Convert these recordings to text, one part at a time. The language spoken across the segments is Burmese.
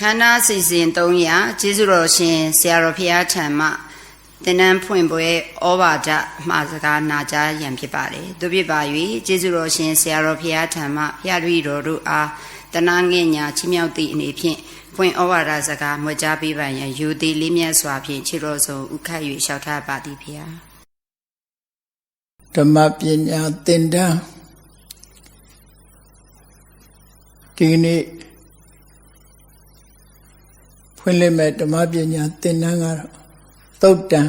ခန္ဓာစီစဉ်300ကျေးဇူးတော်ရှင်ဆရာတော်ဘုရားထံမှသင်္นานဖွင့်ပွဲဩဘာဒမှာစကားနာကြားရန်ဖြစ်ပါတယ်။တို့ဖြစ်ပါ၍ကျေးဇူးတော်ရှင်ဆရာတော်ဘုရားထံမှဘုရားတပည့်တော်တို့အားတနာငင့်ညာချီးမြှောက်သည့်အနေဖြင့်ဖွင့်ဩဝါဒစကားမွေးကြားပေးပါရန်ယူသည်လေးမြတ်စွာဖြင့်ခြေတော်ဆုံးဥခတ်၍လျှောက်ထားပါသည်ဘုရားဓမ္မပညာသင်တန်းဒီနေ့ဖွင့်လှစ်မဲ့ဓမ္မပညာသင်တန်းကတော့သုတ်တံ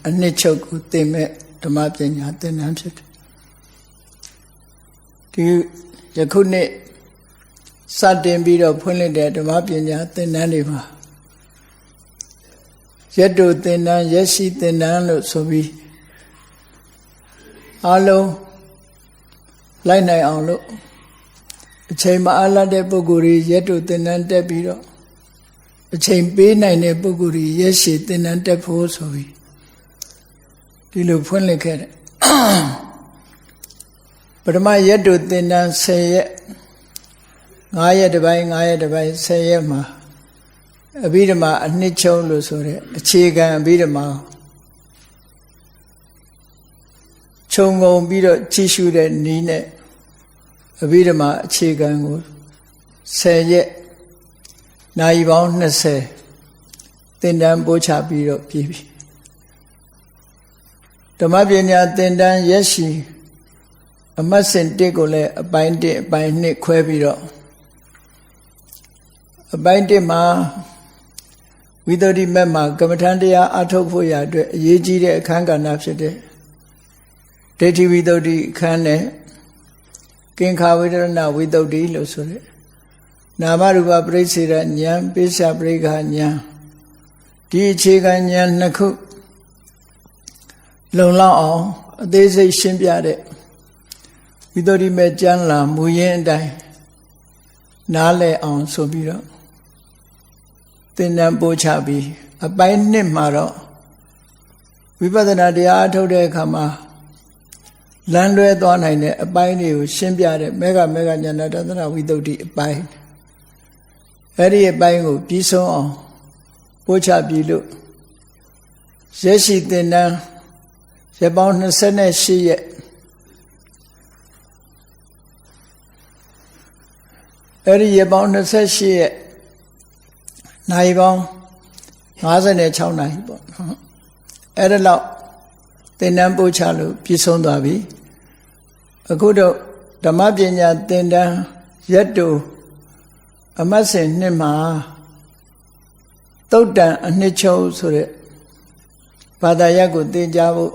အနှစ်ချုပ်ကိုသင်မဲ့ဓမ္မပညာသင်တန်းဖြစ်တယ်ဒီယခုနေ့စတင်ပြီးတော့ဖွင့်လှစ်တဲ့ဓမ္မပညာသင်တန်းတွေမှာရက်တို့သင်တန်းရက်ရှိသင်တန်းလို့ဆိုပြီးအားလုံးလိုက်နိုင်အောင်လို့အချိန်မအားလတ်တဲ့ပုဂ္ဂိုလ်တွေရက်တို့သင်တန်းတက်ပြီးတော့အချိန်ပေးနိုင်တဲ့ပုဂ္ဂိုလ်တွေရက်ရှည်သင်တန်းတက်ဖို့ဆိုပြီးဒီလိုဖွင့်လှစ်ခဲ့တယ်ပထမရက်တို့သင်တန်း10ရက်9ရက်တစ်ပိုင်း9ရက်တစ်ပိုင်း10ရက်မှာအဘိဓမ္မာအနှစ်ချုပ်လို့ဆိုတဲ့အခြေခံအဘိဓမ္မာခြုံငုံပြီးတော့ကြည့်ရှုတဲ့နည်းနဲ့အဘိဓမ္မာအခြေခံကို10ရက်နာရီပေါင်း20သင်တန်းပို့ချပြီးတော့ပြီးပြီဓမ္မပညာသင်တန်းရက်ရှိအမှတ်စဉ်1ကိုလည်းအပိုင်း1အပိုင်း2ခွဲပြီးတော့အပိုင်း1မှာဝိသုဒ္ဓိမက်မှာကမ္မထန်တရားအထုတ်ဖို့ရအတွက်အရေးကြီးတဲ့အခန်းကဏ္ဍဖြစ်တဲ့ဒိဋ္ဌိဝိသုဒ္ဓိအခန်းနဲ့ကင်္ခာဝေဒနာဝိသုဒ္ဓိလို့ဆိုတဲ့နာမရူပပရိစ္ဆေဒဉာဏ်ပိဿပရိက္ခဉာဏ်ဒီအခြေခံဉာဏ်နှစ်ခုလုံလောက်အောင်အသေးစိတ်ရှင်းပြတဲ့ဝိသုဒ္ဓိမဲ့ကျမ်းလာမူရင်းအတိုင်းနားလည်အောင်ဆိုပြီးတော့သင်တန်းပို့ချပြီးအပိုင်း1မှာတော့ဝိပဿနာတရားအထုတ်တဲ့အခါမှာလမ်းလွဲသွားနိုင်တဲ့အပိုင်းတွေကိုရှင်းပြတဲ့မေဃဉာဏတသနာဝိသုဒ္ဓိအပိုင်းအဲ့ဒီအပိုင်းကိုပြီးဆုံးအောင်ပို့ချပြီးလို့ရက်ရှိသင်တန်းရက်ပေါင်း28ရက်အဲ့ဒီရက်ပေါင်း28ရက်နိုင်ပေါင်း56နိုင်ပေါ့နော်အဲ့ဒါလောက်သင်တန်းပို့ချလို့ပြည့်စုံသွားပြီအခုတော့ဓမ္မပညာသင်တန်းရက်တူအမှတ်စဉ်2မှာသုတ်တံအနှစ်ချုပ်ဆိုတဲ့ဘာသာရပ်ကိုသင်ကြားဖို့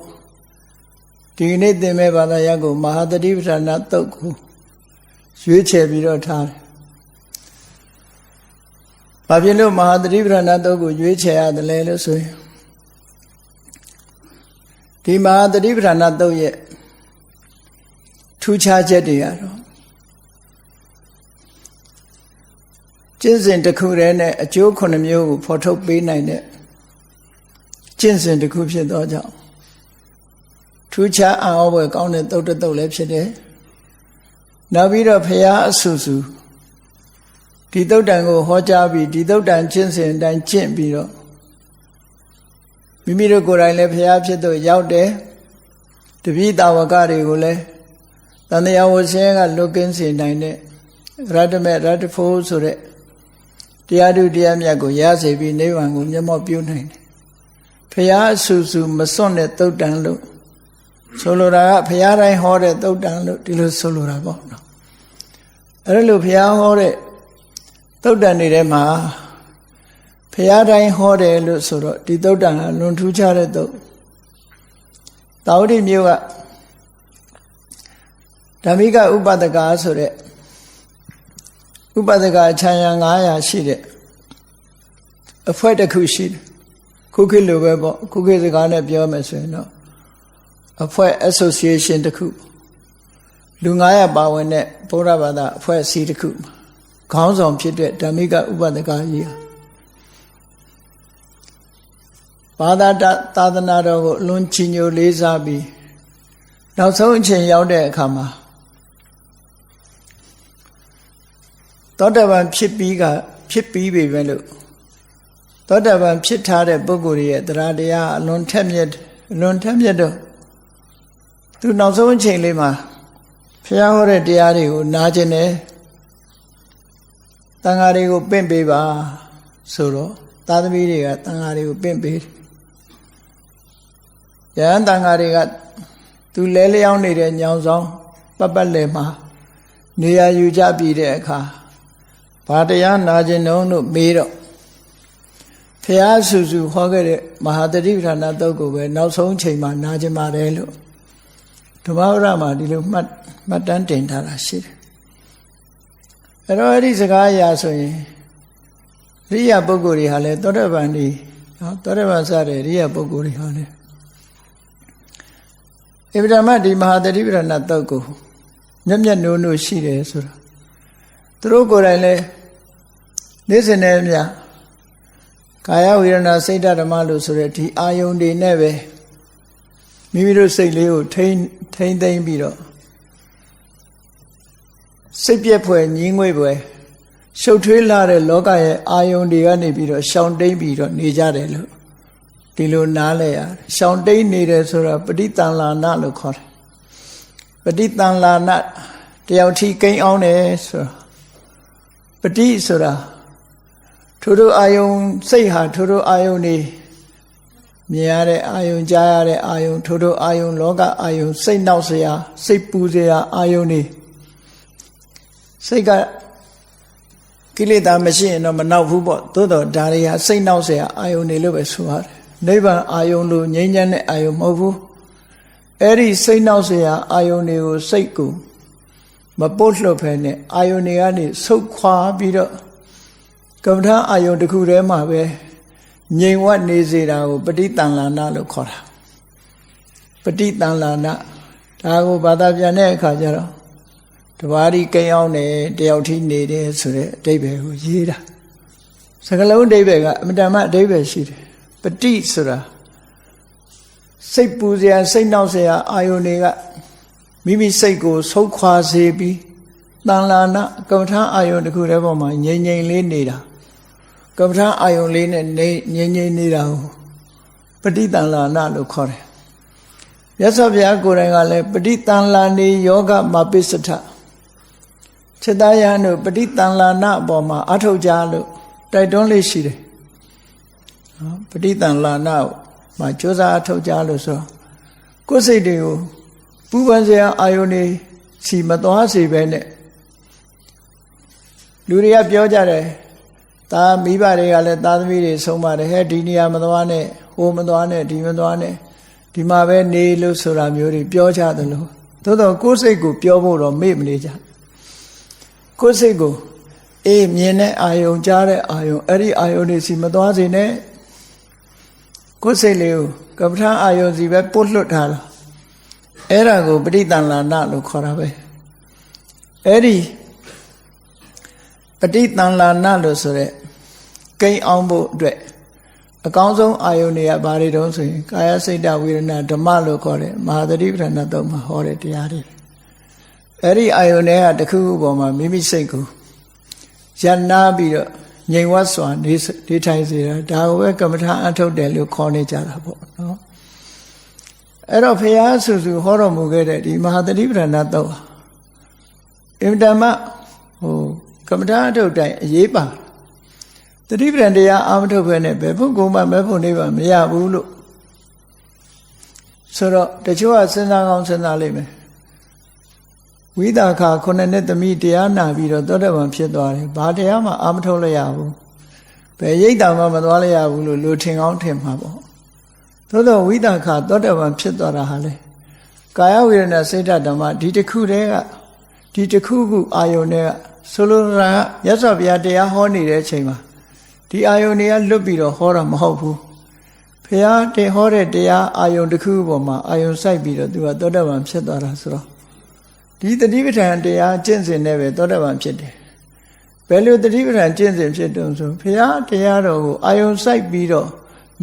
ဒီနေ့သင်မဲ့ဘာသာရပ်ကိုမဟာသတိပဋ္ဌာန်သုတ်ကိုရွေးချယ်ပြီးတော့ထားတယ်ဘာဖြစ်လို့မဟာသတိပဋ္ဌာန်သုတ်ကိုရွေးချယ်ရတယ်လဲလို့ဆိုရင်ဒီမဟာသတိပဋ္ဌာန်သုတ်ရဲ့ထူးခြားချက်တွေကတော့ကျင့်စဉ်တစ်ခုတည်းနဲ့အကျိုး9မျိုးကိုဖော်ထုတ်ပေးနိုင်တဲ့ကျင့်စဉ်တစ်ခုဖြစ်သောကြောင့်ထူးခြားအံ့ဩဖွယ်ကောင်းတဲ့သုတ်တုတ်လည်းဖြစ်တယ်။နောက်ပြီးတော့ဘုရားအဆူဆူဒီသုတ်တံကိုဟောကြားပြီးဒီသုတ်တံကျင့်စဉ်အတိုင်းကျင့်ပြီးတော့မိမိတို့ကိုယ်တိုင်လည်းဘုရားဖြစ်သို့ရောက်တယ်တပည့်တာဝကတွေကိုလည်းတန်တရားဝဆင်းကလွတ်ကင်းစေနိုင်တဲ့ရတ္တမေရတ္တဖို့ဆိုတဲ့တရားဓုတရားမြတ်ကိုရစေပြီးနိဗ္ဗာန်ကိုမျက်မှောက်ပြုနိုင်တယ်ဘုရားအဆူဆူမစွန့်တဲ့သုတ်တံလို့ဆိုလိုတာကဘုရားတိုင်းဟောတဲ့သုတ်တံလို့ဒီလိုဆိုလိုတာပေါ့နော်အဲ့လိုဘုရားဟောတဲ့သုတ်တံတွေထဲမှာဘုရားတိုင်းဟောတယ်လို့ဆိုတော့ဒီသုတ်တံဟာလွန်ထူးခြားတဲ့သုတ်သာဝတိမြို့ကဓမ္မိကဥပဒကဆိုတဲ့ဥပဒကခြံရံ900ရှိတဲ့အဖွဲ့တစ်ခုရှိတယ်ခုခေတ်လိုပဲပေါ့ခုခေတ်စကားနဲ့ပြောမယ်ဆိုရင်တော့အဖွဲ့ association တစ်ခုလူ900ပါဝင်တဲ့ဗုဒ္ဓဘာသာအဖွဲ့အစည်းတစ်ခုခေါင်းဆောင်ဖြစ်တဲ့ဓမ္မိကဥပဒကကြီးဘာသာသာသနာတော်ကိုအလွန်ချီးညိုလေးစားပြီးနောက်ဆုံးအချိန်ရောက်တဲ့အခါမှာသောတပန်ဖြစ်ပြီးက ဖြစ်ပြီးပြီပဲလို့သောတာပန်ဖြစ်ထားတဲ့ပုဂ္ဂိုလ်ရဲ့တရားတရားအလွန်ထက်မြက်တော့သူနောက်ဆုံးအချိန်လေးမှာဘုရားဟောတဲ့တရားတွေကိုနားကျင်တယ်တန်ဃာတွေကိုပင့်ပေးပါဆိုတော့သာသမီတွေကတန်ဃာတွေကိုပင့်ပေးတယ်ယဟန်တန်ဃာတွေကသူလဲလျောင်းနေတဲ့ညောင်ဆောင်ပတ်လည်မှာနေရာယူကြပြီးတဲ့အခါဘာတရားနာကျင်တော့လို့မေးတော့ဘုရားဆူဆူဟောခဲ့တဲ့မဟာတတိပဋ္ဌာနာသုတ်ကိုပဲနောက်ဆုံးချိန်မှာနာကျင်ပါတယ်လို့ဓမ္မဝရမှာဒီလိုမှတ်တမ်းတင်ထားတာရှိတယ်အဲ့တော့အဲ့ဒီစကားအရာဆိုရင်ရိယပုဂ္ဂိုလ်တွေဟာလဲသောတာပန်ဒီနော်သောတာပန်စတဲ့ရိယပုဂ္ဂိုလ်တွေဟာလဲအဗ္ဗဓမ္မဒီမဟာတတိပဋ္ဌာနာသုတ်ကိုမျက်နိုးရှိတယ်ဆိုတာသူတို့ကိုယ်တိုင်လဲနေ့စဉ်နဲ့မြကာယဝေဒနာစိတ်ဓမ္မလို့ဆိုတဲ့ဒီအာယုန်တွေနဲ့ပဲမိမိတို့စိတ်လေးကိုထိမ့်သိမ့်ပြီးတော့စိတ်ပြည့်ဖွယ်ညင်းငွေ့ဖွယ်ရှုပ်ထွေးလာတဲ့လောကရဲ့အာယုန်တွေကနေပြီးတော့ရှောင်တိမ့်ပြီးတော့နေကြတယ်လို့ဒီလိုနားလဲရတယ်ရှောင်တိမ့်နေတယ်ဆိုတာပဋိသင်္လာနလို့ခေါ်တယ်ပဋိသင်္လာနတယောက်ထိကိန်းအောင်တယ်ဆိုတာပဋိဆိုတာထိုတို့အာယုန်စိတ်ဟာထိုတို့အာယုန်နေမြင်ရတဲ့အာယုန်ကြားရတဲ့အာယုန်ထိုတို့အာယုန်လောကအာယုန်စိတ်နောက်စရာစိတ်ပူစရာအာယုန်နေစိတ်ကကိလေသာမရှိရင်တော့မနောက်ဘူးပေါ့သို့တော့ဒါတွေဟာစိတ်နောက်စရာအာယုန်နေလို့ပဲဆိုရတယ်နိဗ္ဗာန်အာယုန်လို့ငြိမ်းချမ်းတဲ့အာယုန်မဟုတ်ဘူးအဲ့ဒီစိတ်နောက်စရာအာယုန်တွေကိုစိတ်ကိုမပုတ်လှုပ်ဖဲနဲ့အာယုန်တွေကနေဆုတ်ခွာပြီးတော့ကမ္မထာအာယုန်တစ်ခုတည်းမှာပဲငြိမ်ဝတ်နေစေတာကိုပဋိသင်္လာနလို့ခေါ်တာပဋိသင်္လာနဒါကိုဘာသာပြန်တဲ့အခါကျတော့တဘာဒီကိန်းအောင်တယ်တယောက်ထိနေတယ်ဆိုတဲ့အဓိပ္ပာယ်ကိုရေးတာစကားလုံးအဓိပ္ပာယ်ကအမြဲတမ်းအဓိပ္ပာယ်ရှိတယ်ပဋိဆိုတာစိတ်ပူစရာစိတ်နှောက်စရာအာယုန်တွေကမိမိစိတ်ကိုဆုတ်ခွာစေပြီးတန်လာနာကမ္မထာအာယုန်တစ်ခုတည်းပေါ်မှာငြိမ်ငြိမ်လေးနေတာကမ္မထာအာယုန်လေးနဲ့ငြိမ်ငြိမ်နေတာကိုပဋိသင်္လာနာလို့ခေါ်တယ်မြတ်စွာဘုရားကိုယ်တိုင်ကလည်းပဋိသင်္လာနေယောဂမပိစထစေတယံတို့ပဋိသင်္လာနာအပေါ်မှာအထောက်ကြလို့တိုက်တွန်းလေးရှိတယ်နော်ပဋိသင်္လာနာမှာကြိုးစားအထောက်ကြလို့ဆိုကိုယ်စိတ်တွေကိုပူပန်စရာအာယုန်တွေစီမသွားစေပဲနဲ့လူတွေကပြောကြတယ်ဒါမိဘတွေကလည်းသားသမီးတွေဆုံးပါတယ်ဟဲ့ဒီနေရာမသွားနဲ့ဟိုမသွားနဲ့ဒီမသွားနဲ့ဒီမှာပဲနေလို့ဆိုတာမျိုးတွေပြောကြတယ်လို့သို့တော့ကိုယ်စိတ်ကိုပြောဖို့တော့မေ့မနေကြကိုယ်စိတ်ကိုအေးမြင်တဲ့အာယုံကြားတဲ့အာယုံအဲ့ဒီအာယုံတွေစီမသွားစေနဲ့ကိုယ်စိတ်လေးကိုကပ္ပထာအာယုံစီပဲပို့လွတ်ထားတာအဲ့ဒါကိုပဋိသင်္လာနလို့ခေါ်တာပဲအဲ့ဒီပဋိသင်္လာနလို့ဆိုတဲ့ကိန်းအောင်ဖို့အတွက်အကောင်းဆုံးအာယုန်တွေကဘာတွေတုံးဆိုရင်ကာယစိတ်တဝေဒနာဓမ္မလို့ခေါ်တဲ့မဟာသတိပဋ္ဌာန်သုံးမှာဟောတဲ့တရားတွေအဲ့ဒီအာယုန်တွေကတစ်ခုခုပေါ်မှာမိမိစိတ်ကိုယဉ်နာပြီးတော့ငြိမ်ဝတ်စွာနေထိုင်စေတာဒါကိုပဲကမ္မထာအထုတ်တယ်လို့ခေါ်နေကြတာပေါ့နော်အဲ့တော့ဘုရားဆူဆူဟောတော်မူခဲ့တဲ့ဒီမဟာသတိပဋ္ဌာန်သုံးအင်တမကမ္မထာအထုတ်တိုင်းအရေးပါသတိပဋ္ဌာန်တရားအာမထုတ်ပဲနဲ့ဘယ်ဖို့ကိုမှမဲ့ဖို့နေပါမရဘူးလို့ဆိုတော့တချို့ကစဉ်းစားကောင်းစဉ်းစားလိမ့်မယ်ဝိသခါ9နှစ်သမီးတရားနာပြီးတော့သောတပန်ဖြစ်သွားတယ်ဘာတရားမှအာမထုတ်လိုက်ရဘူးဘယ်ရိတ်တာမှမသွားလိုက်ရဘူးလို့လူထင်ကောင်းထင်မှာပေါ့သို့တော့ဝိသခါသောတပန်ဖြစ်သွားတာဟာလေကာယဝေဒနာစိတ်ဓမ္မဒီတစ်ခုတည်းကဒီတစ်ခုခုအာယုန်တွေကဆိုလိုတာကမြတ်စွာဘုရားတရားဟောနေတဲ့အချိန်မှာဒီအာယုန်တွေကလွတ်ပြီးတော့ဟောတာမဟုတ်ဘူးဘုရားဟောတဲ့တရားအာယုန်တစ်ခုပေါ်မှာအာယုန်စိုက်ပြီးတော့သူကသောတပန်ဖြစ်သွားတာဆိုတော့ဒီတတိပဋ္ဌာန်တရားကျင့်စဉ်နဲ့ပဲသောတပန်ဖြစ်တယ်ဘယ်လိုတတိပဋ္ဌာန်ကျင့်စဉ်ဖြစ်တုံးဆိုဘုရားတရားတော်ကိုအာယုန်စိုက်ပြီးတော့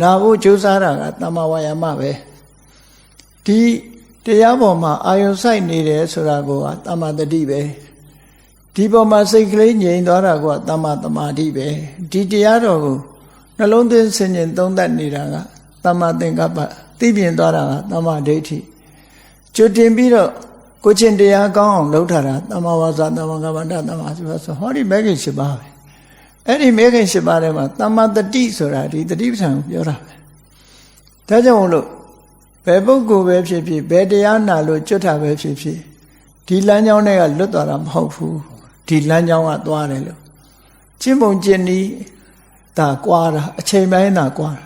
နာဖို့ကြိုးစားတာကတမ္မာဝါယာမပဲဒီတရားပေါ်မှာအာယုန်စိုက်နေတယ်ဆိုတာကတမ္မာတတိပဲ ဒီပေါ်မှာစိတ်ကလေးငြိမ်သွားတာကတမ္မာသမာဓိပဲဒီတရားတော်ကိုနှလုံးသွင်းဆင်ခြင်သုံးသပ်နေတာကတမ္မာသင်္ကပ္ပသိမြင်သွားတာကတမ္မာဒိဋ္ဌိကျွတ်တင်ပြီးတော့ကိုချင်းတရားကောင်းအောင်လုပ်ထားတာတမ္မာဝါစာတမ္မာကမ္မန္တတမ္မာဆိုဟောဒီမဲခင်၈ပါးပဲအဲ့ဒီမဲခင်၈ပါးထဲမှာတမ္မာတတိဆိုတာဒီတတိပဋ္ဌာန်ကိုပြောတာပဲဒါကြောင့်မို့လို့ဘယ်ပုဂ္ဂိုလ်ပဲဖြစ်ဖြစ်ဘယ်တရားနာလို့ကျွတ်တာပဲဖြစ်ဖြစ်ဒီလမ်းကြောင်းတွေကလွတ်သွားတာမဟုတ်ဘူးဒီလမ်းကြောင်းကသွားတယ်လို့ကျင့်ပုံကျင့်နည်းဒါကွာတာအချိန်ပိုင်းသာကွာတာ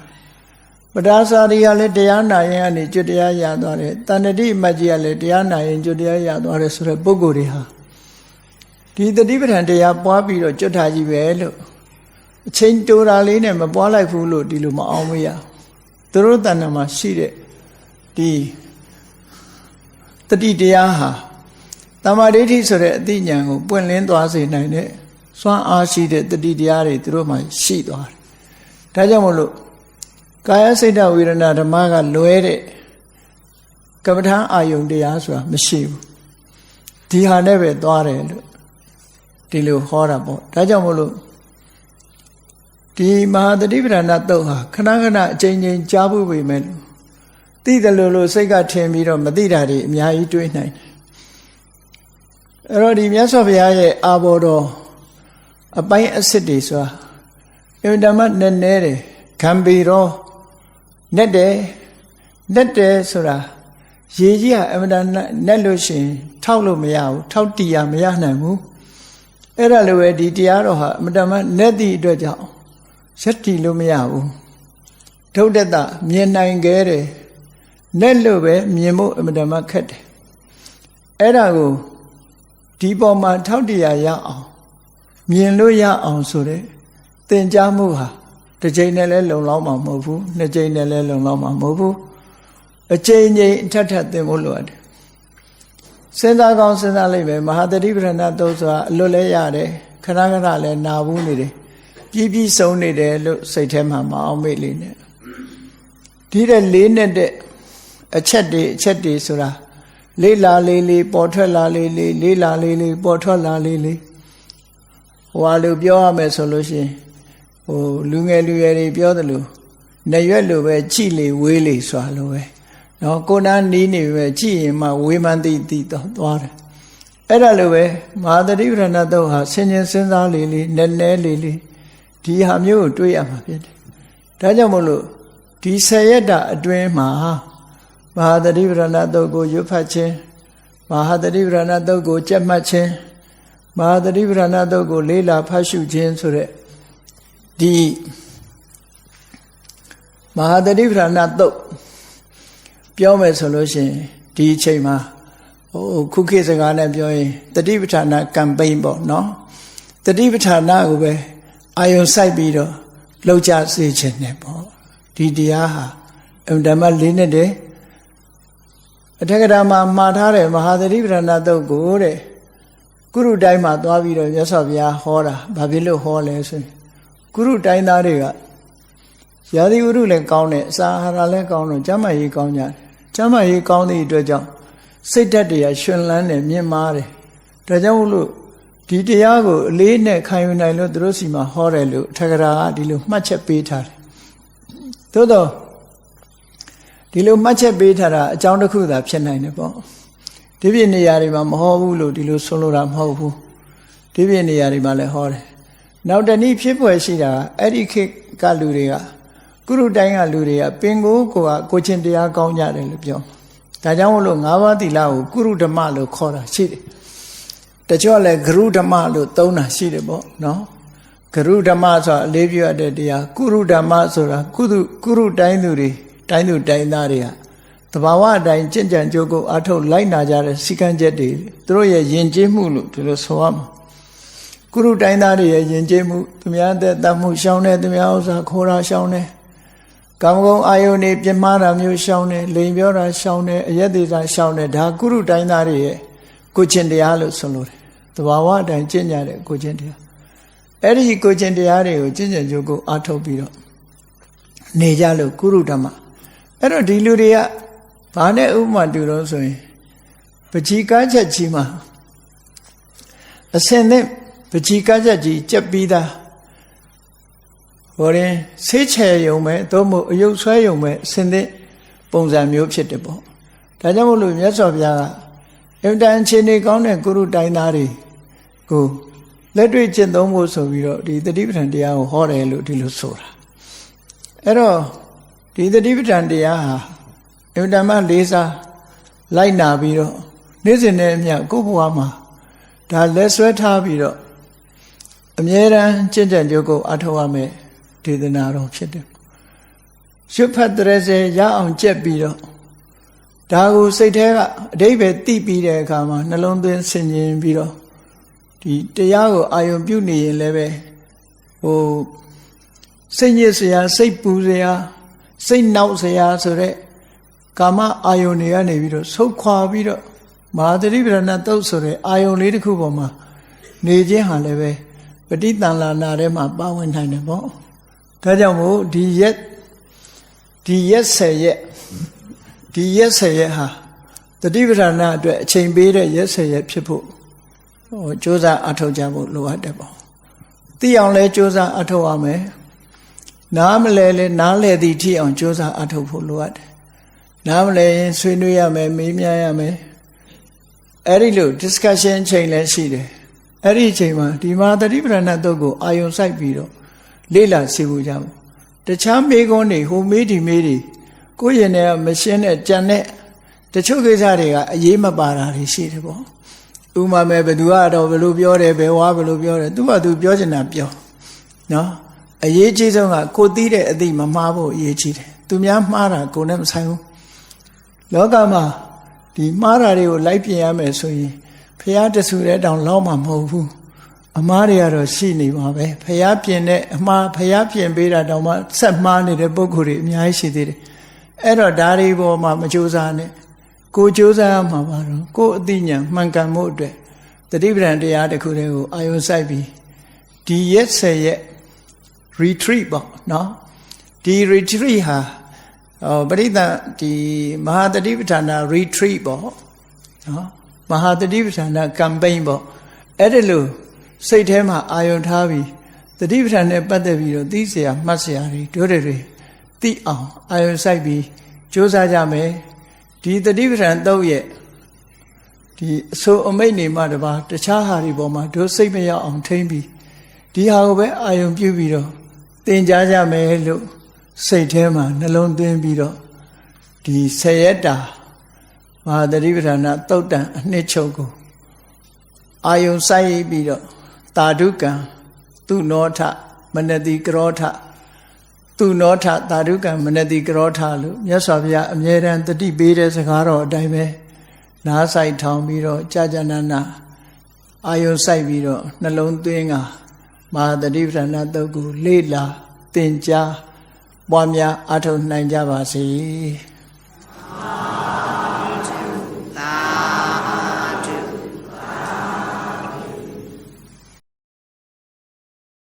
ပဒါစာတွေကလည်းတရားနာရင်ကနေကျွတ်တရားရသွားတယ်တဏ္ဍတိမတ်ကြီးကလည်းတရားနာရင်ကျွတ်တရားရသွားတယ်ဆိုတဲ့ပုဂ္ဂိုလ်တွေဟာဒီတတိပဋ္ဌာန်တရားပွားပြီးတော့ကျွတ်တာကြီးပဲလို့အချိန်တိုတာလေးနဲ့မပွားလိုက်ဘူးလို့ဒီလိုမအောင်မရသူတို့တဏ္ဍာမှာရှိတဲ့ဒီတတိတရားဟာတမ္မာဒိဋ္ဌိဆိုတဲ့အသိဉာဏ်ကိုပွင့်လင်းသွားစေနိုင်တဲ့စွမ်းအားရှိတဲ့တတိတရားတွေသူတို့မှရှိသွားတယ်ဒါကြောင့်မို့လို့ကာယစိတ်ဝေဒနာဓမ္မကလွဲတဲ့ကမ္မထာအာယုန်တရားဆိုတာမရှိဘူးဒီဟာနဲ့ပဲသွားတယ်လို့ဒီလိုဟောတာပေါ့ဒါကြောင့်မို့လို့ဒီမဟာတတိပဋ္ဌာန်သုတ်ဟာခဏခဏအချိန်ချင်းကြားဖို့ပေမဲ့သိတယ်လို့စိတ်ကထင်ပြီးတော့မသိတာတွေအများကြီးတွေးနိုင်တယ်အဲ့တော့ဒီမြတ်စွာဘုရားရဲ့အာဘော်တော်အပိုင်းအစစ်တွေဆိုတာအင်တမနည်းနည်းတယ်ခံပြီးတော့နဲ့တယ်ဆိုတာရေကြီးကအင်တမနဲ့လို့ရှိရင်ထောက်လို့မရဘူးထောက်တီးရမရနိုင်ဘူးအဲ့ဒါလိုပဲဒီတရားတော်ဟာအင်တမနဲ့သည့်အတွက်ကြောင့်ရက်တီလို့မရဘူးဒုဒ္ဒတမြင်နိုင်ခဲ့တယ်နဲ့လို့ပဲမြင်ဖို့အင်တမခက်တယ်အဲ့ဒါကိုဒီပေါ်မှာထောက်တရားရအောင်မြင်လို့ရအောင်ဆိုတဲ့သင်ကြားမှုဟာတစ်ချိန်နဲ့လည်းလုံလောက်မှာမဟုတ်ဘူးနှစ်ချိန်နဲ့လည်းလုံလောက်မှာမဟုတ်ဘူးအချိန်ချင်းအထက်ထပ်သင်ဖို့လိုအပ်တယ်စဉ်းစားကောင်းစဉ်းစားလိုက်ပဲမဟာတတိပဋ္ဌာန်သုတ်ဆိုတာအလွတ်လဲရတယ်ခဏခဏလည်းနာဘူးနေတယ်ပြီးဆုံးနေတယ်လို့စိတ်ထဲမှာမအောင်မေ့လေးနဲ့ဒီတဲ့လေးနဲ့တဲ့အချက်တွေဆိုတာလေးလာလေးပေါ်ထွက်လာလေးလေးလာလေးပေါ်ထွက်လာလေးဟိုလိုပြောရမယ်ဆိုလို့ရှိရင်ဟိုလူငယ်တွေပြောတယ်လို့နေရွက်လိုပဲကြည်လေဝေးလေဆိုတာလိုပဲနော်ကိုနာနီးနေပဲကြည်ရင်မှဝေးမှန်းသိတော့သွားတယ်အဲ့ဒါလိုပဲမဟာတတိပဋ္ဌာန်သုတ်ဟာဆင်ခြင်စဉ်းစားလေးနည်းလေးဒီဟာမျိုးကိုတွေးရမှာဖြစ်တယ်ဒါကြောင့်မို့လို့ဒီ10ရက်တာအတွင်းမှာမဟာတတိပဋ္ဌာန်သုတ်ကိုရွတ်ဖတ်ခြင်းမဟာတတိပဋ္ဌာန်သုတ်ကိုကြက်မှတ်ခြင်းမဟာတတိပဋ္ဌာန်သုတ်ကိုလေးလာဖတ်ရှုခြင်းဆိုတဲ့ဒီမဟာတတိပဋ္ဌာန်သုတ်ပြောမယ်ဆိုလို့ရှိရင်ဒီအချိန်မှာခုခေတ်စကားနဲ့ပြောရင်တတိပဋ္ဌာန်ကမ်ပိန်းပေါ့နော်တတိပဋ္ဌာန်ကိုပဲအာယုံစိုက်ပြီးတော့လှုပ်ကြစေခြင်းနဲ့ပေါ့ဒီတရားဟာအမှန်တမ်းလေးနဲ့တယ်အထက်ကထာမှာမှားထားတဲ့မဟာသတိပဋ္ဌာန်သုတ်ကိုတဲ့ကုရုတိုင်းမှာသွားပြီးတော့မြတ်စွာဘုရားဟောတာဘာဖြစ်လို့ဟောလဲဆိုရင်ကုရုတိုင်းသားတွေကရာသီဥတုလည်းကောင်းတယ်အစာအာဟာရလည်းကောင်းတော့ကျန်းမာရေးကောင်းကြတယ်ကျန်းမာရေးကောင်းသည့်အတွက်ကြောင့်စိတ်ဓာတ်တွေကရှင်လန်းတယ်မြင့်မားတယ်ဒါကြောင့်မို့လို့ဒီတရားကိုအလေးနဲ့ခံယူနိုင်လို့သူတို့စီမှာဟောတယ်လို့အထက်ကထာကဒီလိုမှတ်ချက်ပေးထားတယ်သို့တော့ဒီလိုမှတ်ချက်ပေးထားတာအကြောင်းတစ်ခုသာဖြစ်နိုင်တယ်ပေါ့ဒီပြည့်နေရာတွေမှာမဟောဘူးလို့ဒီလိုဆိုလိုတာမဟုတ်ဘူးဒီပြည့်နေရာတွေမှာလည်းဟောတယ်နောက်တနည်းဖြစ်ပွဲရှိတာအဲ့ဒီခေတ်ကလူတွေကကုရုတိုင်းကလူတွေကပင်ကိုချင်းတရားကောင်းကြတယ်လို့ပြောဒါကြောင့်မို့လို့၅ပါးသီလကိုကုရုဓမ္မလို့ခေါ်တာရှိတယ်တချို့လည်းဂရုဓမ္မလို့သုံးတာရှိတယ်ပေါ့နော်ဂရုဓမ္မဆိုတာအလေးပြုရတဲ့တရားကုရုဓမ္မဆိုတာကုရုတိုင်းသူတွေတိုင်းသူတိုင်းသားတွေကသဘာဝအတိုင်းကြင်ကြံကြိုးကိုအထုတ်လိုက်နာကြတဲ့စီကံချက်တွေသူတို့ရဲ့ယဉ်ကျေးမှုလို့ဒီလိုဆိုရမှာကုရုတိုင်းသားတွေရဲ့ယဉ်ကျေးမှုသူများတဲ့တတ်မှုရှောင်းတယ်သူများဥစ္စာခိုးတာရှောင်းတယ်ကာမဂုဏ်အာယုန်တွေပြမှားတာမျိုးရှောင်းတယ်လိန်ပြောတာရှောင်းတယ်အယက်သေးတာရှောင်းတယ်ဒါကုရုတိုင်းသားတွေရဲ့ကိုချင်းတရားလို့ဆိုလို့တယ်သဘာဝအတိုင်းကျင့်ကြတဲ့ကိုချင်းတရားအဲ့ဒီကိုချင်းတရားတွေကိုကျင့်ကြံကြိုးကိုအထုတ်ပြီးတော့နေကြလို့ကုရုဓမ္မအဲ့တော့ဒီလူတွေကဘာနဲ့ဥပမာတူတော့ဆိုရင်ပကြီးကားချက်ကြီးမှာ အစင်နဲ့ပကြီးကကြကြီးကြက်ပြီးသားဟောရင်ဆေးချယ်ယုံမဲ့သို့မဟုတ်အယုတ်ဆွဲယုံမဲ့အစင်နဲ့ပုံစံမျိုးဖြစ်တယ်ပေါ့ဒါကြောင့်မို့လို့မြတ်စွာဘုရားကအင်တန်အခြေအနေကောင်းတဲ့ကုရုတိုင်းသားတွေကိုလက်တွေ့ကျင့်သုံးဖို့ဆိုပြီးတော့ဒီတတိပဋ္ဌာန်တရားကိုဟောတယ်လို့ဒီလိုဆိုတာအဲ့တော့ဒီတတိပဋ္ဌာန်တရားဟာအင်တန်မှလေးစားလိုက်နာပြီးတော့နေ့စဉ်နဲ့အမျှကိုယ့်ဘဝမှာဒါလက်ဆွဲထားပြီးတော့အမြဲတမ်းကျင့်ကြံကြိုးကိုအထောက်အမဲ့ဒေသနာတော်ဖြစ်တယ်ရွတ်ဖတ်တဲ့စေရအောင်ကြက်ပြီးတော့ဒါကိုစိတ်ထဲကအတိတ်ပဲသိပြီးတဲ့အခါမှာနှလုံးသွင်းဆင်ခြင်ပြီးတော့ဒီတရားကိုအာယုံပြုနေရင်လည်းပဲဟိုစိတ်ညစ်စရာစိတ်ပူစရာစိတ်နောက်စရာဆိုတဲ့ကာမအာယုန်တွေကနေပြီးတော့ဆုတ်ခွာပြီးတော့မဟာသတိပဋ္ဌာန်သုတ်ဆိုတဲ့အာယုန်လေးတစ်ခုပေါ်မှာနေခြင်းဟာလည်းပဲပဋိသင်္လာနာထဲမှာပါဝင်နိုင်တယ်ပေါ့ဒါကြောင့်မို့ဒီရက်10ရက်ဟာသတိပဋ္ဌာန်အတွက်အချိန်ပေးတဲ့ရက်10ရက်ဖြစ်ဖို့ကြိုးစားအထောက်ကြဖို့လိုအပ်တယ်ပေါ့သိအောင်လဲကြိုးစားအထောက်ရမယ်နားမလဲလဲနားလဲသည့်ထိအောင်ကြိုးစားအထောက်ဖို့လိုအပ်တယ်နားမလဲရင်ဆွေးနွေးရမယ်မေးမြန်းရမယ်အဲ့ဒီလို discussion ချိန်လည်းရှိတယ်အဲ့ဒီအချိန်မှာဒီမှာသတိပဋ္ဌာန်သုတ်ကိုအာယုံစိုက်ပြီးတော့လေ့လာသိဖို့ကြဖို့တခြားမေးခွန်းတွေဟိုမေးဒီမေးတွေကိုယ့်ရင်ထဲကမရှင်းတဲ့ကြံတဲ့တချို့ကိစ္စတွေကအရေးမပါတာတွေရှိတယ်ပေါ့ဥမာမဲ့ဘယ်သူကတော့ဘယ်လိုပြောတယ်ဘယ်ဝါဘယ်လိုပြောတယ်သူကသူပြောချင်တာပြောနော်အရေးကြီးဆုံးကကိုသိတဲ့အသိမမှားဖို့အရေးကြီးတယ်သူများမှားတာကိုယ်နဲ့မဆိုင်ဘူးလောကမှာဒီမှားတာတွေကိုလိုက်ပြင်ရမယ်ဆိုရင်ဖះတဆူတဲ့တောင်လောက်မှာမဟုတ်ဘူးအမားတွေကတော့ရှိနေပါပဲဖះပြင်တဲ့အမှားဖះပြင်ပေးတာတောင်မှဆက်မှားနေတဲ့ပုံကိုယ်တွေအများကြီးရှိသေးတယ်အဲ့တော့ဒါတွေပေါ်မှာမကြိုးစားနဲ့ကိုကြိုးစားရမှာပါတော့ကိုအသိဉာဏ်မှန်ကန်မှုအတွက်တတိပဋ္ဌာန်တရားတစ်ခုတည်းကိုအာယုံစိုက်ပြီးဒီရက်10ရက် retreat ပေါ့နော်ဒီ retreat ဟာပရိသတ်ဒီမဟာတတိပဋ္ဌာန် retreat ပေါ့နော်မဟာတတိပဋ္ဌာန် campaign ပေါ့အဲ့ဒါလို့စိတ်ထဲမှာအာယုံထားပြီးတတိပဋ္ဌာန်နဲ့ပတ်သက်ပြီးတော့သိเสียမှတ်เสียတွေတို့တွေသိအောင်အာယုံစိုက်ပြီးကြိုးစားကြမယ်ဒီတတိပဋ္ဌာန်သုတ်ရဲ့ဒီအစိုးအမိတ်နေမှတပါတခြားဟာတွေပေါ်မှာတို့စိတ်မရောက်အောင်ထိမ့်ပြီးဒီဟာကိုပဲအာယုံပြုပြီးတော့သင်ကြားကြမယ်လို့စိတ်ထဲမှာနှလုံးသွင်းပြီးတော့ဒီ10ရက်တာမဟာတတိပဋ္ဌာန်သုတ်တံအနှစ်ချုပ်ကိုအာယုံစိုက်ပြီးတော့တာဓုကံသူနောထမနတိကရောထသူနောထတာဓုကံမနတိကရောထလို့မြတ်စွာဘုရားအမြဲတမ်းတတိပေးတဲ့စကားတော်အတိုင်းပဲနားဆိုင်ထောင်ပြီးတော့ကြာကြာနာနာအာယုံစိုက်ပြီးတော့နှလုံးသွင်းကမဟာတတိပဋ္ဌာန်သုတ်ကိုလေ့လာသင်ကြားပွားများအားထုတ်နိုင်ကြပါစေ